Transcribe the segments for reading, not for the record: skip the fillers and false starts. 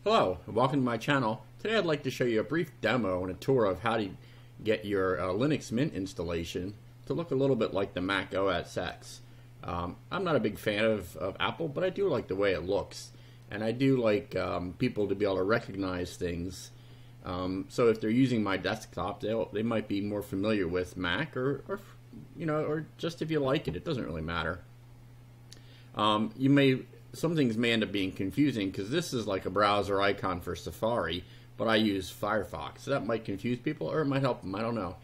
Hello, and welcome to my channel. Today I'd like to show you a brief demo and a tour of how to get your LinuxMint installation to look a little bit like the Mac OS X. I'm not a big fan of Apple, but I do like the way it looks. And I do like people to be able to recognize things. So if they're using my desktop, they might be more familiar with Mac or just if you like it. It doesn't really matter. Some things may end up being confusing because this is like a browser icon for Safari, but I use Firefox. So that might confuse people, or it might help them. I don't know.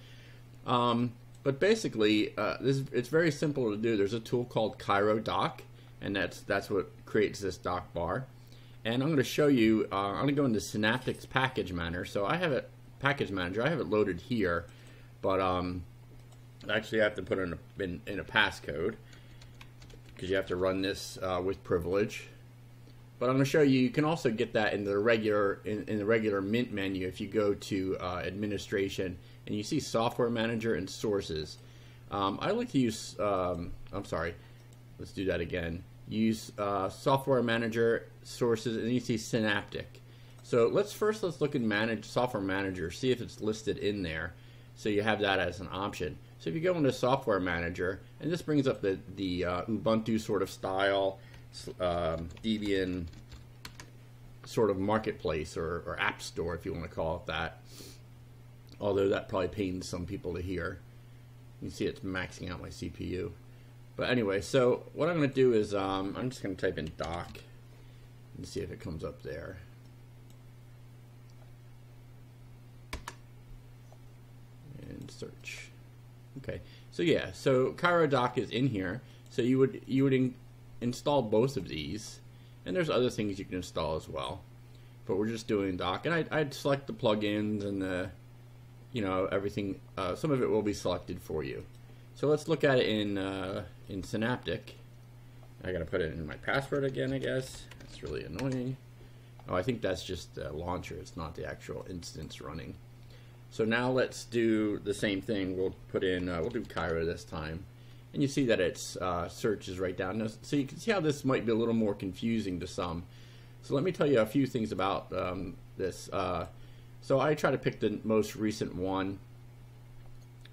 But basically, it's very simple to do. There's a tool called Cairo-Dock, and that's what creates this dock bar. And I'm going to show you. I'm going to go into Synaptic's package manager. So I have it package manager. I have it loaded here, but actually I have to put in a passcode, because you have to run this with privilege. But I'm going to show you, you can also get that in the regular Mint menu if you go to administration and you see software manager and sources. I like to use, I'm sorry, let's do that again. Use software manager, sources, and you see Synaptic. So let's look at manage software manager, see if it's listed in there. So you have that as an option. So if you go into Software Manager, and this brings up the Ubuntu sort of style, Debian sort of marketplace or app store, if you want to call it that. Although that probably pains some people to hear. You can see it's maxing out my CPU. But anyway, so what I'm going to do is I'm just going to type in dock and see if it comes up there. And search. Okay, so yeah, so Cairo-Dock is in here. So you would install both of these, and there's other things you can install as well. But we're just doing dock, and I'd select the plugins and the, everything. Some of it will be selected for you. So let's look at it in Synaptic. I gotta put it in my password again, I guess. That's really annoying. Oh, I think that's just the launcher. It's not the actual instance running. So now let's do the same thing. We'll put in, we'll do Cairo this time. And you see that its search is right down. Now, so you can see how this might be a little more confusing to some. So let me tell you a few things about this. So I try to pick the most recent one.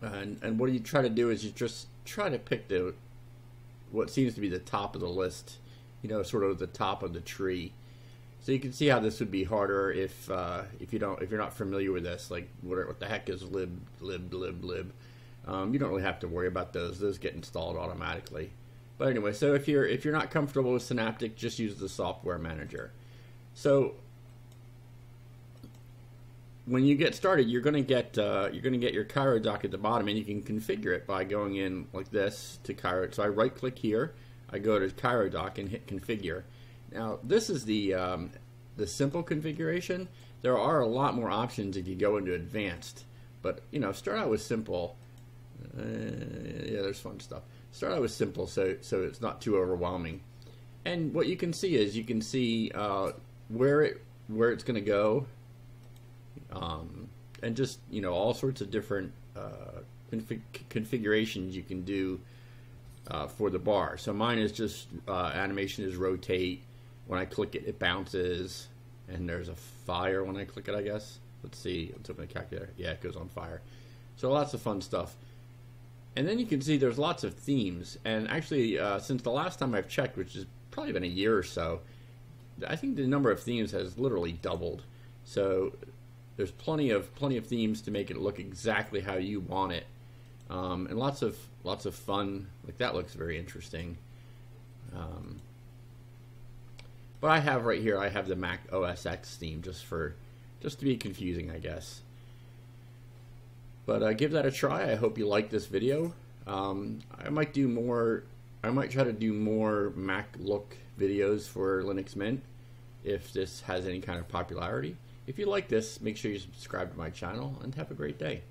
And what you try to do is you just try to pick what seems to be the top of the list, sort of the top of the tree. So you can see how this would be harder if you're not familiar with this. Like what the heck is lib. You don't really have to worry about those. Those get installed automatically. But anyway, so if you're not comfortable with Synaptic, just use the software manager. So when you get started, you're going to get your Cairo-Dock at the bottom, and you can configure it by going in like this to Cairo. So I right click here, I go to Cairo-Dock and hit configure. Now this is the simple configuration. There are a lot more options if you go into advanced, but start out with simple. Yeah, there's fun stuff. Start out with simple, so it's not too overwhelming. And what you can see is where it's going to go, and just all sorts of different configurations you can do for the bar. So mine is just animation is rotate. When I click it, it bounces, and there's a fire when I click it, I guess. Let's see, let's open the calculator. Yeah, it goes on fire. So lots of fun stuff. And then you can see there's lots of themes. And actually, since the last time I've checked, which has probably been a year or so, I think the number of themes has literally doubled. So there's plenty of themes to make it look exactly how you want it, and lots of fun. Like that looks very interesting. But I have right here, I have the Mac OS X theme just to be confusing, I guess. But give that a try. I hope you like this video. I might try to do more Mac look videos for LinuxMint if this has any kind of popularity. If you like this, make sure you subscribe to my channel, and have a great day.